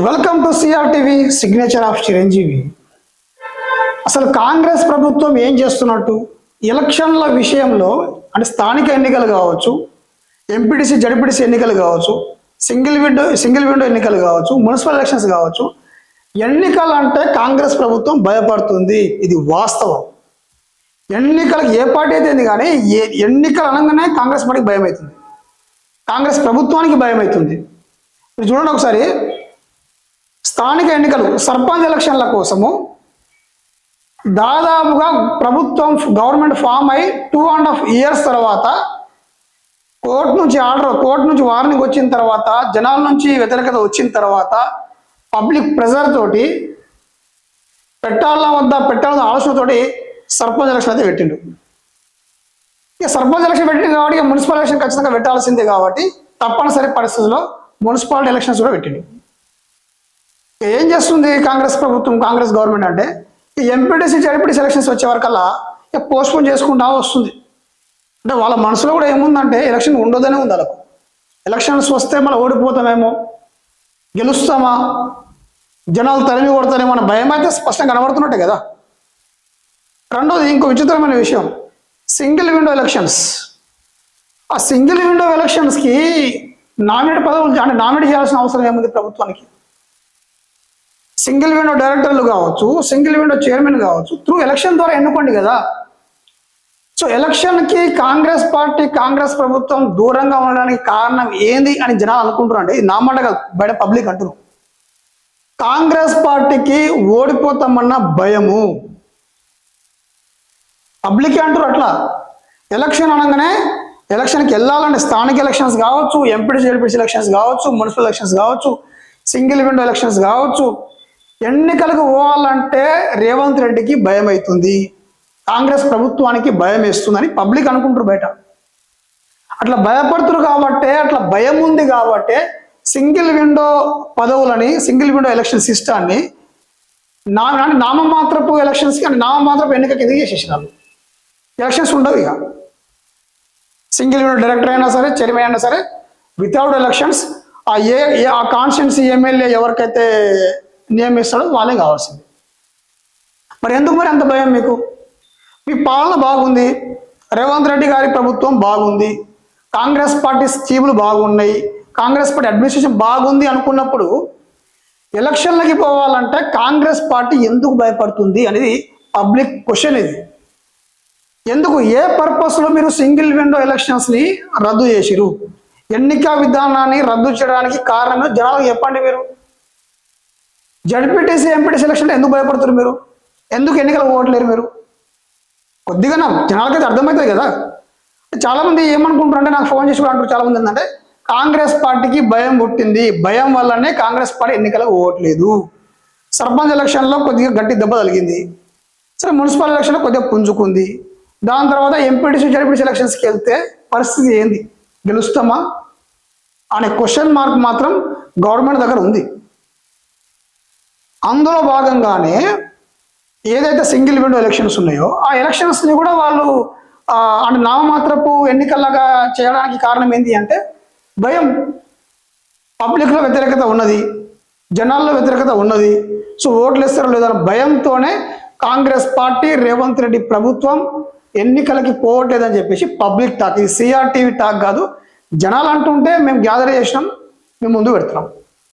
Welcome to CRTV signature of Chiranjeevi. అసలు కాంగ్రెస్ ప్రభుత్వం ఏం చేస్తున్నట్టు ఎలక్షన్ల విషయంలో అంటే స్థానిక ఎన్నికలు కావచ్చు, ఎంపీటీసీ జడ్పీటీసీ ఎన్నికలు కావచ్చు, సింగిల్ విండో ఎన్నికలు కావచ్చు, మున్సిపల్ ఎలక్షన్స్ కావచ్చు, ఎన్నికలు అంటే కాంగ్రెస్ ప్రభుత్వం భయపడుతుంది. ఇది వాస్తవం. ఎన్నికలకు ఏ పార్టీ అయితే కానీ ఎన్నికలు అనగానే కాంగ్రెస్ పార్టీకి భయం అవుతుంది, కాంగ్రెస్ ప్రభుత్వానికి భయం అవుతుంది. మీరు చూడండి ఒకసారి, స్థానిక ఎన్నికలు సర్పంచ్ ఎలక్షన్ల కోసము దాదాపుగా ప్రభుత్వం గవర్నమెంట్ ఫామ్ అయి 2.5 years తర్వాత కోర్టు నుంచి వార్నింగ్ వచ్చిన తర్వాత, జనాల నుంచి వ్యతిరేకత వచ్చిన తర్వాత, పబ్లిక్ ప్రెజర్ తోటి పెట్టాలన్న ఆలోచనతోటి సర్పంచ్ ఎలక్షన్ అయితే పెట్టిండు. ఇక సర్పంచ్ ఎలక్షన్ పెట్టింది కాబట్టి మున్సిపల్ ఎలక్షన్ ఖచ్చితంగా పెట్టాల్సిందే కాబట్టి తప్పనిసరి పరిస్థితుల్లో మున్సిపాలిటీ ఎలక్షన్స్ కూడా పెట్టిండు. ఏం చేస్తుంది కాంగ్రెస్ ప్రభుత్వం, కాంగ్రెస్ గవర్నమెంట్ అంటే ఎంపీటీసీ జడ్పీటీసీ ఎలక్షన్స్ వచ్చే వరకల్లా పోస్ట్పోన్ చేసుకుంటా వస్తుంది. అంటే వాళ్ళ మనసులో కూడా ఏముందంటే ఎలక్షన్ ఉండదనే ఉంది వాళ్ళకు. ఎలక్షన్స్ వస్తే మళ్ళీ ఓడిపోతామేమో, గెలుస్తామా, జనాలు తరిమి కొడతారేమో అన్న భయం అయితే స్పష్టంగా కనబడుతున్నట్టే కదా. రెండోది ఇంకో విచిత్రమైన విషయం, సింగిల్ విండో ఎలక్షన్స్. ఆ సింగిల్ విండో ఎలక్షన్స్కి నామినేట్ పదవులు అంటే నామినేట్ చేయాల్సిన అవసరం ఏముంది ప్రభుత్వానికి? సింగిల్ విండో డైరెక్టర్లు కావచ్చు, సింగిల్ విండో చైర్మన్ కావచ్చు, త్రూ ఎలక్షన్ ద్వారా ఎన్నుకోండి కదా. సో ఎలక్షన్కి కాంగ్రెస్ ప్రభుత్వం దూరంగా ఉండడానికి కారణం ఏంది అని జనాలు అనుకుంటున్నారు. అంటే ఇది నా మాట కాదు, బయట పబ్లిక్ అంటున్నారు. కాంగ్రెస్ పార్టీకి ఓడిపోతామన్న భయము, పబ్లిక్ అంటారు. అట్లా ఎలక్షన్ అనగానే ఎలక్షన్కి వెళ్ళాలంటే స్థానిక ఎలక్షన్స్ కావచ్చు, ఎంపీటీసీ జడ్పీటీసీ ఎలక్షన్స్ కావచ్చు, మున్సిపల్ ఎలక్షన్స్ కావచ్చు, సింగిల్ విండో ఎలక్షన్స్ కావచ్చు, ఎన్నికలకు పోవాలంటే రేవంత్ రెడ్డికి భయం అవుతుంది, కాంగ్రెస్ ప్రభుత్వానికి భయం వేస్తుందని పబ్లిక్ అనుకుంటారు బయట. అట్లా భయపడుతున్నారు కాబట్టి, అట్లా భయం ఉంది కాబట్టి సింగిల్ విండో పదవులని, సింగిల్ విండో ఎలక్షన్ సిస్టాన్ని నామమాత్రపు ఎలక్షన్స్కి అంటే నామమాత్రపు ఎన్నిక కింద చేసేసినారు. ఎలక్షన్స్ ఉండవు ఇక. సింగిల్ విండో డైరెక్టర్ అయినా సరే, చైర్మన్ అయినా సరే, వితౌట్ ఎలక్షన్స్ ఆ కాన్స్టిట్యున్సీ ఎమ్మెల్యే ఎవరికైతే నియమిస్తాడో వాళ్ళే కావాల్సింది. మరి ఎందుకు మరి అంత భయం మీకు? మీ పాలన బాగుంది, రేవంత్ రెడ్డి గారి ప్రభుత్వం బాగుంది, కాంగ్రెస్ పార్టీ స్కీములు బాగున్నాయి, కాంగ్రెస్ పార్టీ అడ్మినిస్ట్రేషన్ బాగుంది అనుకున్నప్పుడు ఎలక్షన్లకి పోవాలంటే కాంగ్రెస్ పార్టీ ఎందుకు భయపడుతుంది అనేది పబ్లిక్ క్వశ్చన్. ఇది ఎందుకు, ఏ పర్పస్లో మీరు సింగిల్ విండో ఎలక్షన్స్ని రద్దు చేసిరు? ఎన్నిక విధానాన్ని రద్దు చేయడానికి కారణం జనాలకు చెప్పండి. మీరు జడ్పీటీసీ ఎంపీటీసీ ఎలక్షన్ ఎందుకు భయపడుతున్నారు? మీరు ఎందుకు ఎన్నికలు పోవట్లేరు? మీరు కొద్దిగా జనాలకైతే అర్థమవుతుంది కదా. చాలామంది ఏమనుకుంటారు అంటే, నాకు ఫోన్ చేసి కూడా అంటారు చాలామంది, ఏంటంటే కాంగ్రెస్ పార్టీకి భయం పుట్టింది, భయం వల్లనే కాంగ్రెస్ పార్టీ ఎన్నికలకు పోవట్లేదు. సర్పంచ్ ఎలక్షన్లో కొద్దిగా గట్టి దెబ్బ తగిలింది, సరే మున్సిపల్ ఎలక్షన్లో కొద్దిగా పుంజుకుంది, దాని తర్వాత ఎంపీటీసీ జడ్పీటీసీ ఎలక్షన్స్కి వెళ్తే పరిస్థితి ఏంది, గెలుస్తామా అనే క్వశ్చన్ మార్క్ మాత్రం గవర్నమెంట్ దగ్గర ఉంది. అందులో భాగంగానే ఏదైతే సింగిల్ విండో ఎలక్షన్స్ ఉన్నాయో ఆ ఎలక్షన్స్ని కూడా వాళ్ళు అంటే నామమాత్రపు ఎన్నికల్లాగా చేయడానికి కారణం ఏంటి అంటే భయం. పబ్లిక్లో వ్యతిరేకత ఉన్నది, జనాల్లో వ్యతిరేకత ఉన్నది, సో ఓట్లు వేస్తారో లేదన్న భయంతోనే కాంగ్రెస్ పార్టీ, రేవంత్ రెడ్డి ప్రభుత్వం ఎన్నికలకి పోవట్లేదని చెప్పేసి పబ్లిక్ టాక్. ఇది సిఆర్టీవీ టాక్ కాదు, జనాలు అంటుంటే మేము గ్యాదర్ చేసినాం, మేము ముందు పెడుతున్నాం.